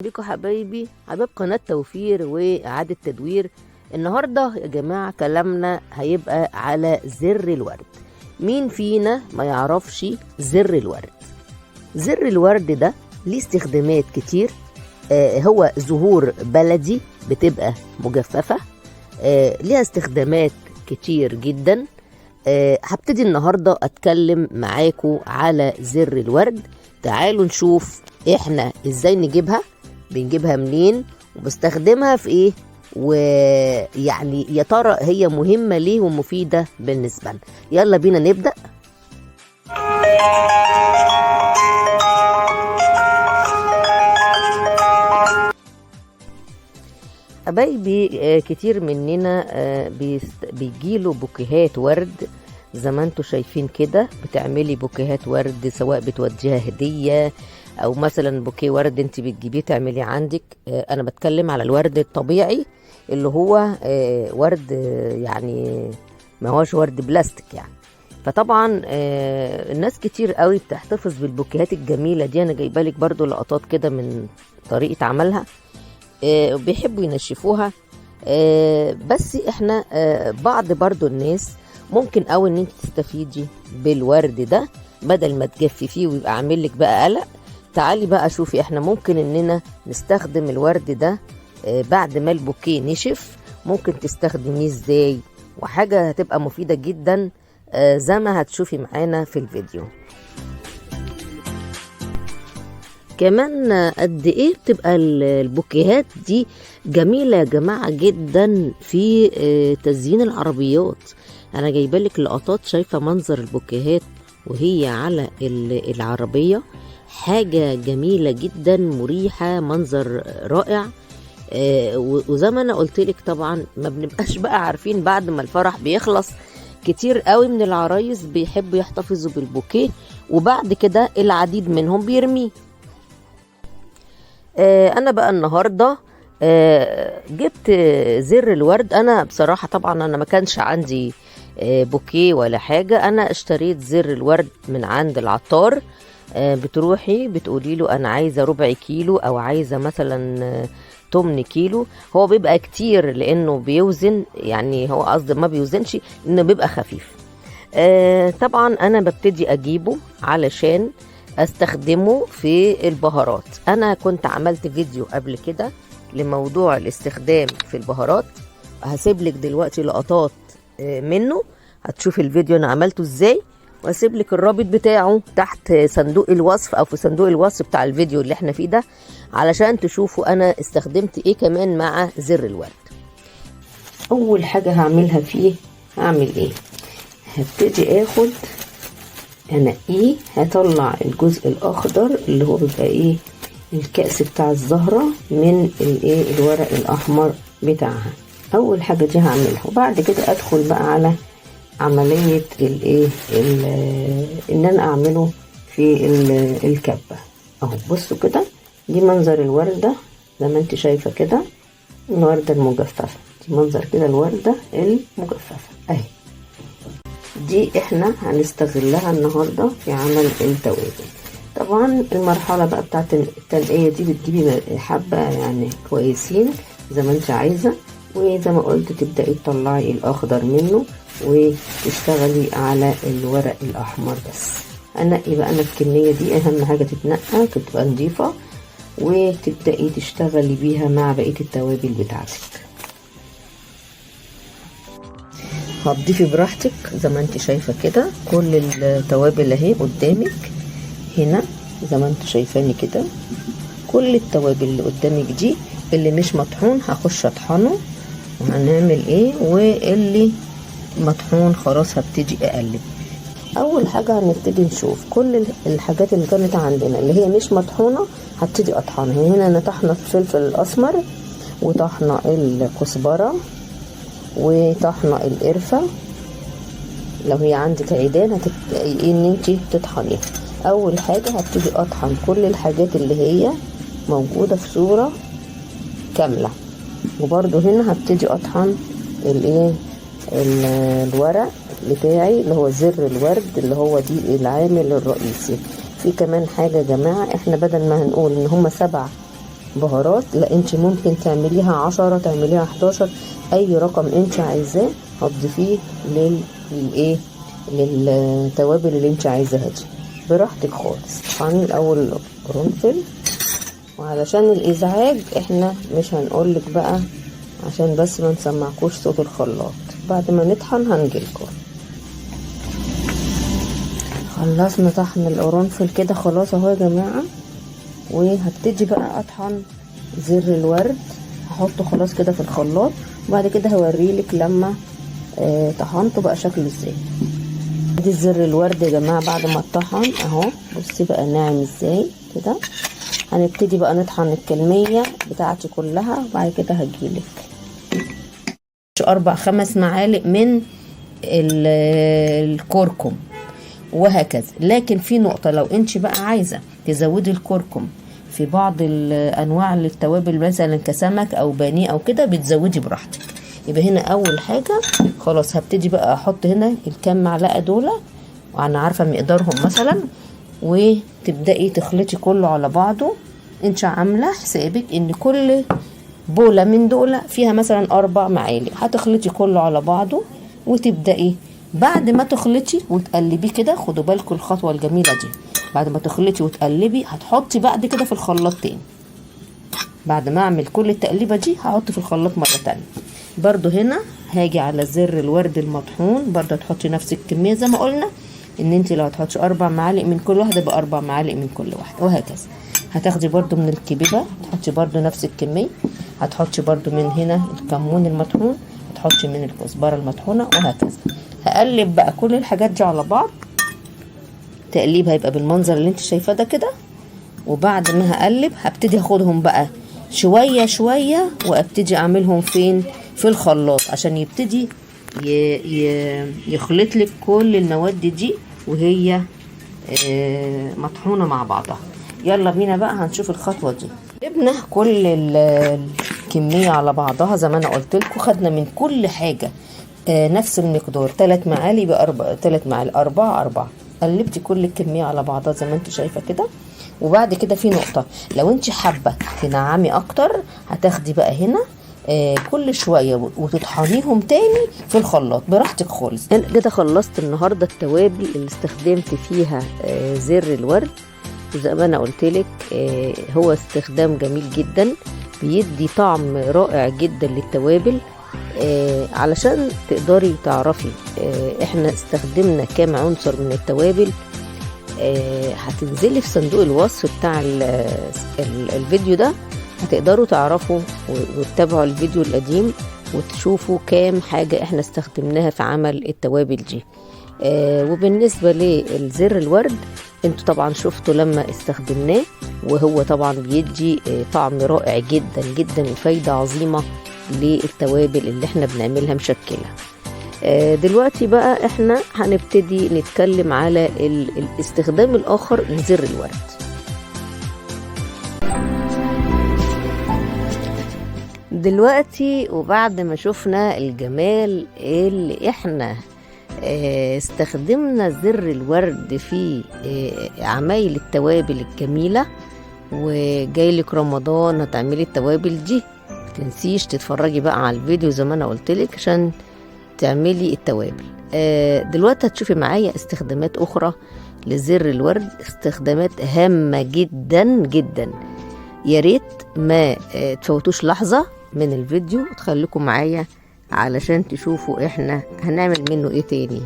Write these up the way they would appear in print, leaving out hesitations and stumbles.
بيكم حبايبي حبايب قناة توفير وإعادة تدوير. النهاردة يا جماعة كلامنا هيبقى على زر الورد. مين فينا ما يعرفش زر الورد؟ زر الورد ده ليه استخدامات كتير. هو زهور بلدي بتبقى مجففة، ليها استخدامات كتير جدا. هبتدي النهاردة أتكلم معاكم على زر الورد. تعالوا نشوف احنا ازاي بنجيبها منين وبستخدمها في ايه، ويعني يا ترى هي مهمة ليه ومفيدة بالنسبة لنا. يلا بينا نبدأ. حبايبي كتير مننا بيجيله بوكيهات ورد زي ما انتوا شايفين كده. بتعملي بوكيهات ورد سواء بتوديها هدية او مثلا بوكيه ورد انت بتجيبيه تعملي عندك. انا بتكلم على الورد الطبيعي اللي هو ورد يعني ما هوش ورد بلاستيك يعني. فطبعا الناس كتير قوي بتحتفظ بالبوكيهات الجميلة دي. انا جايبه لك برضو لقطات كده من طريقة عملها. بيحبوا ينشفوها. بس احنا بعض برضو الناس ممكن قوي ان انت تستفيدي بالورد ده بدل ما تجففيه ويبقى عامل لك بقى قلق. تعالي بقى شوفي احنا ممكن اننا نستخدم الورد ده بعد ما البوكيه نشف. ممكن تستخدميه ازاي، وحاجة هتبقى مفيدة جدا زي ما هتشوفي معانا في الفيديو. كمان قد ايه بتبقى البوكيهات دي جميلة يا جماعة جدا في تزيين العربيات. انا جايبه لك لقطات، شايفة منظر البوكيهات وهي على العربية. حاجة جميلة جدا مريحة، منظر رائع. وزي ما انا قلت لك طبعا ما بنبقاش بقى عارفين بعد ما الفرح بيخلص. كتير قوي من العرايس بيحبوا يحتفظوا بالبوكيه وبعد كده العديد منهم بيرميه. انا بقى النهاردة جبت زر الورد. انا بصراحة طبعا انا ما كانش عندي بوكيه ولا حاجة. انا اشتريت زر الورد من عند العطار. بتروحي بتقولي له انا عايزة ربع كيلو او عايزة مثلا 8 كيلو. هو بيبقى كتير لانه بيوزن، يعني هو قصدي ما بيوزنش انه بيبقى خفيف. طبعا انا ببتدي اجيبه علشان استخدمه في البهارات. انا كنت عملت فيديو قبل كده لموضوع الاستخدام في البهارات، هسيب لك دلوقتي لقطات منه هتشوف الفيديو انا عملته ازاي، واسيب لك الرابط بتاعه تحت صندوق الوصف او في صندوق الوصف بتاع الفيديو اللي احنا فيه ده علشان تشوفوا انا استخدمت ايه كمان مع زر الورد. اول حاجة هعملها فيه هعمل ايه؟ هبتدي اخد انقيه، هطلع الجزء الاخضر اللي هو بيبقى ايه الكأس بتاع الزهرة من الايه الورق الاحمر بتاعها. اول حاجة دي هعملها، وبعد كده ادخل بقى على عملية الايه ان انا اعمله في الكبة. اهو بصوا كده، دي منظر الوردة زي ما انت شايفة كده، الوردة المجففة دي منظر كده الوردة المجففة اهي. دي احنا هنستغلها النهاردة في عمل التوابل. طبعا المرحلة بقى بتاعت التنقية دي بتجيبي حبة يعني كويسين زي ما انت عايزة، وزي ما قلت تبدأي تطلعي الاخضر منه وتشتغلي على الورق الاحمر بس. انقي بقى انا الكمية دي، اهم حاجة تتنقى تبقى نضيفة وتبدأي تشتغلي بيها مع بقية التوابل بتاعتك. هتضيفي براحتك زي ما انت شايفة كده. كل التوابل اهي قدامك هنا زي ما انت شايفاني كده. كل التوابل اللي قدامك دي اللي مش مطحون هخش اطحنه وهنعمل ايه، واللي مطحون خلاص هبتدي اقلب. اول حاجة هنبتدي نشوف كل الحاجات اللي كانت عندنا اللي هي مش مطحونة هبتدي اطحنها. هنا انا طحنة الفلفل الاسمر وطحنة الكزبرة وطحنة القرفة. لو هي عندك عيدان هتبتدي ان انت تطحنيها. اول حاجة هبتدي اطحن كل الحاجات اللي هي موجودة في صورة كاملة. وبرضو هنا هبتدي اطحن الايه الورق بتاعي اللي هو زر الورد اللي هو دي العامل الرئيسي. في كمان حاجة يا جماعة، احنا بدل ما هنقول ان هم 7 بهارات، لا انت ممكن تعمليها 10، تعمليها 11، اي رقم انت عايزاه هتضيفيه للايه للتوابل اللي انت عايزاها دي براحتك خالص. طبعا الاول قرنفل، وعلشان الازعاج احنا مش هنقولك بقى، عشان بس ما نسمعكوش صوت الخلاط. بعد ما نطحن هنجيلكم. خلصنا طحن القرنفل كده خلاص اهو يا جماعه، وهبتدي بقى اطحن زر الورد. هحطه خلاص كده في الخلاط، وبعد كده هوريلك لما طحنته بقى شكله ازاي. ادي زر الورد يا جماعه بعد ما اتطحن اهو، بصي بقى ناعم ازاي كده. هنبتدي بقى نطحن الكميه بتاعتي كلها، وبعد كده هجيلك 4-5 معالق من الكركم وهكذا. لكن في نقطة، لو انت بقى عايزة تزودي الكركم في بعض الانواع للتوابل مثلا كسمك او بانيه او كده بتزودي براحتك. يبقى هنا اول حاجة خلاص هبتدي بقى احط هنا الكام معلقة دول، وانا عارفة مقدارهم مثلا، وتبدأي تخلطي كله على بعضه. انت عاملة حسابك ان كل بولة من دول فيها مثلا 4 معالق، هتخلطي كله على بعضه وتبدأي بعد ما تخلطي وتقلبي كده. خدوا بالكم الخطوة الجميلة دي، بعد ما تخلطي وتقلبي هتحطي بعد كده في الخلاط تاني. بعد ما اعمل كل التقليبة دي هحط في الخلاط مرة تانية. برضو هنا هاجي على زر الورد المطحون، برضو هتحطي نفس الكمية زي ما قلنا، ان انت لو هتحطي 4 معالق من كل واحدة يبقى 4 معالق من كل واحدة وهكذا. هتاخدي برضو من الكبيبة تحطي برضو نفس الكمية، هتحطي برضو من هنا الكمون المطحون، هتحطي من الكزبرة المطحونة وهكذا. هقلب بقى كل الحاجات دي على بعض، تقليب هيبقى بالمنظر اللي انت شايفاه ده كده. وبعد ما هقلب هبتدي اخدهم بقى شوية شوية وابتدي اعملهم فين؟ في الخلاط، عشان يبتدي يخلط لك كل المواد دي وهي مطحونة مع بعضها. يلا بينا بقى هنشوف الخطوة دي. جبنا كل الكمية على بعضها زي ما انا قلت لكم، خدنا من كل حاجة نفس المقدار، 3 معالق يبقى 3 معالق 4. قلبتي كل الكمية على بعضها زي ما انت شايفة كده. وبعد كده في نقطة، لو انت حابة تنعمي اكتر هتاخدي بقى هنا كل شوية وتطحنيهم تاني في الخلاط براحتك خالص. كده خلصت النهاردة التوابل اللي استخدمت فيها زر الورد. وزي ما انا قلتلك هو استخدام جميل جدا، بيدي طعم رائع جدا للتوابل. علشان تقدري تعرفي احنا استخدمنا كام عنصر من التوابل، هتنزلي في صندوق الوصف بتاع الفيديو ده، هتقدروا تعرفوا وتتابعوا الفيديو القديم وتشوفوا كام حاجة احنا استخدمناها في عمل التوابل دي. وبالنسبة للزر الورد انتوا طبعا شفتوا لما استخدمناه، وهو طبعا بيدي طعم رائع جدا جدا وفايدة عظيمة للتوابل اللي احنا بنعملها مشكلة. دلوقتي بقى احنا هنبتدي نتكلم على الاستخدام الاخر لزر الورد. دلوقتي وبعد ما شفنا الجمال اللي احنا استخدمنا زر الورد في عمايل التوابل الجميلة، وجايلك رمضان هتعملي التوابل دي، متنسيش تتفرجي بقى على الفيديو زي ما انا قلتلك عشان تعملي التوابل. دلوقتي هتشوفي معايا استخدامات اخرى لزر الورد، استخدامات هامة جدا جدا. يا ريت ما تفوتوش لحظة من الفيديو وتخليكم معايا علشان تشوفوا احنا هنعمل منه ايه تاني.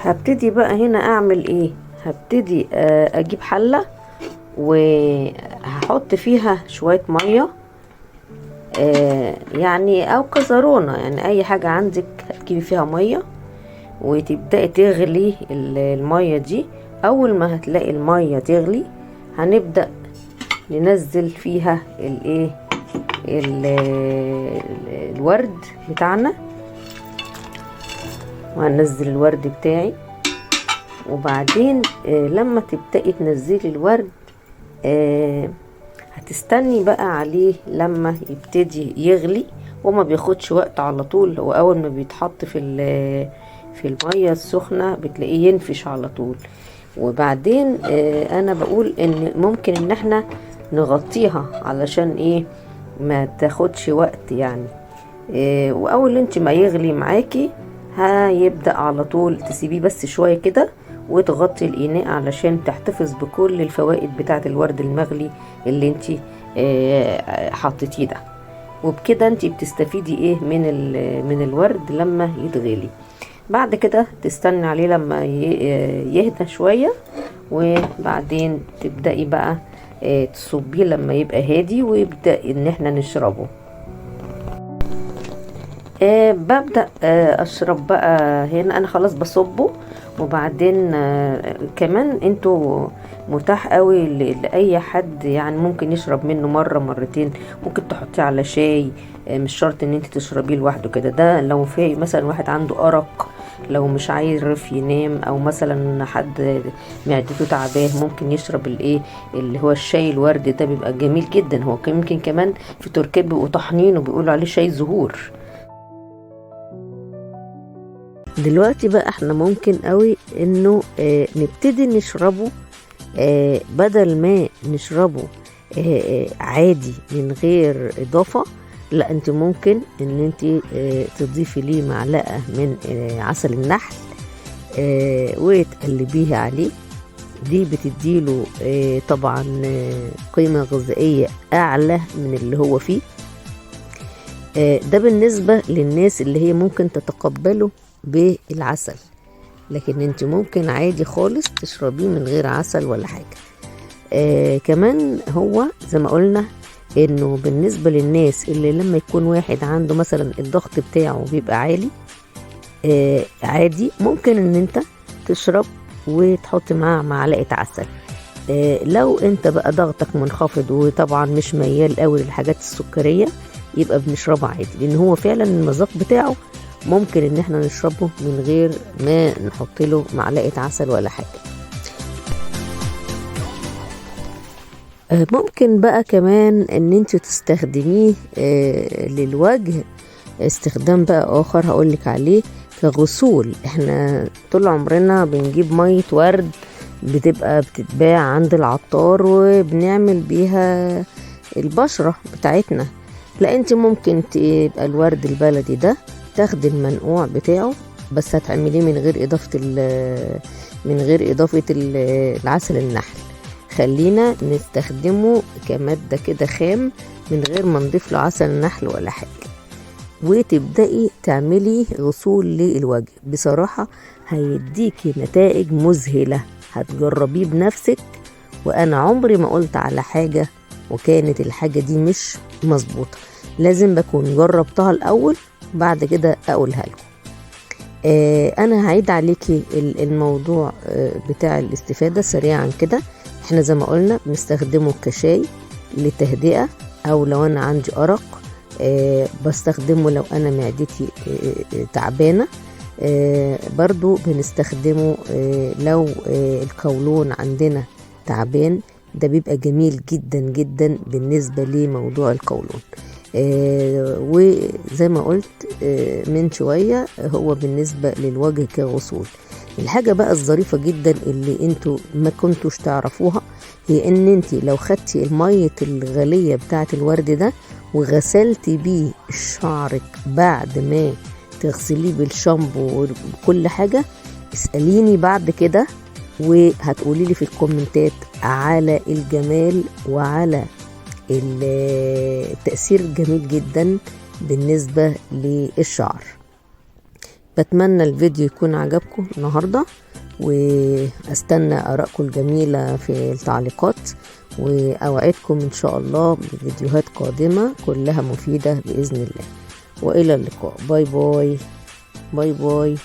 هبتدي بقى هنا اعمل ايه، هبتدي اجيب حلة وهحط فيها شوية مية، يعني او كزرونة، يعني اي حاجة عندك هتجيبي فيها مية وتبدأي تغلي المية دي. اول ما هتلاقي المية تغلي هنبدأ ننزل فيها الورد بتاعنا، وهنزل الورد بتاعي. وبعدين لما تبدأي تنزلي الورد هتستني بقى عليه لما يبتدي يغلي، وما بياخدش وقت على طول. هو اول ما بيتحط في المية السخنة بتلاقيه ينفش على طول. وبعدين انا بقول ان ممكن ان احنا نغطيها علشان ايه ما تاخدش وقت يعني. واول انت ما يغلي معاكي هيبدأ على طول تسيبيه بس شوية كده وتغطي الإناء علشان تحتفظ بكل الفوائد بتاعة الورد المغلي اللي انت حطيتيه ده. وبكده انت بتستفيدي ايه من الورد لما يتغلي. بعد كده تستني عليه لما يهدى شوية، وبعدين تبدأي بقى تصبيه لما يبقى هادي ويبدأ ان احنا نشربه. ببدأ اشرب بقى هنا، انا خلاص بصبه. وبعدين كمان انتوا متاح قوي لأي حد يعني ممكن يشرب منه مرة مرتين، ممكن تحطيه على شاي، مش شرط ان انت تشربيه لوحده كده. ده لو في مثلا واحد عنده أرق، لو مش عارف ينام، او مثلا حد معدته تعباه ممكن يشرب الايه اللي هو الشاي الورد ده، بيبقى جميل جدا. هو يمكن كمان في تركيا بيبقوا طحنين وبيقولوا عليه شاي زهور. دلوقتي بقى احنا ممكن قوي انه نبتدي نشربه، بدل ما نشربه عادي من غير اضافة. لا، انت ممكن ان انت تضيفي ليه معلقة من عسل النحل وتقلبيه عليه. دي بتديله طبعا قيمة غذائية اعلى من اللي هو فيه. ده بالنسبة للناس اللي هي ممكن تتقبله بالعسل، لكن انت ممكن عادي خالص تشربيه من غير عسل ولا حاجة. كمان هو زي ما قلنا انه بالنسبة للناس اللي لما يكون واحد عنده مثلا الضغط بتاعه بيبقى عالي، عادي ممكن ان انت تشرب وتحط معاه معلقة عسل. لو انت بقى ضغطك منخفض وطبعا مش ميال قوي للحاجات السكرية، يبقى بنشربه عادي، لان هو فعلا المذاق بتاعه ممكن ان احنا نشربه من غير ما نحط له معلقة عسل ولا حاجة. ممكن بقى كمان ان انت تستخدميه للوجه استخدام بقى اخر هقولك عليه كغسول. احنا طول عمرنا بنجيب مية ورد بتبقى بتتباع عند العطار وبنعمل بيها البشرة بتاعتنا. لا، انت ممكن تبقى الورد البلدي ده تاخدي المنقوع بتاعه، بس هتعمليه من غير اضافة العسل النحل. خلينا نستخدمه كمادة كده خام من غير ما نضيف له عسل نحل ولا حاجة، وتبدأي تعملي غسول للوجه. بصراحة هيديكي نتائج مذهلة، هتجربيه بنفسك. وانا عمري ما قلت على حاجة وكانت الحاجة دي مش مظبوطة، لازم بكون جربتها الاول بعد كده اقولها لكم. انا هعيد عليكي الموضوع بتاع الاستفادة سريعا كده. احنا زي ما قلنا بنستخدمه كشاي للتهدئة، او لو انا عندي ارق بستخدمه لو انا معدتي تعبانة. برضو بنستخدمه لو القولون عندنا تعبان، ده بيبقى جميل جدا جدا بالنسبة لموضوع القولون. وزي ما قلت من شوية هو بالنسبة للوجه كغسول. الحاجة بقى الظريفة جدا اللي انتوا ما كنتوش تعرفوها هي ان انت لو خدتي المية الغالية بتاعة الورد ده وغسلتي بيه شعرك بعد ما تغسليه بالشامبو وكل حاجة، اسأليني بعد كده وهتقولي لي في الكومنتات على الجمال وعلى التأثير الجميل جدا بالنسبة للشعر. بتمنى الفيديو يكون عجبكم النهاردة، واستنى آرائكم الجميلة في التعليقات، وأوعدكم إن شاء الله بفيديوهات قادمة كلها مفيدة بإذن الله. وإلى اللقاء. باي باي باي باي.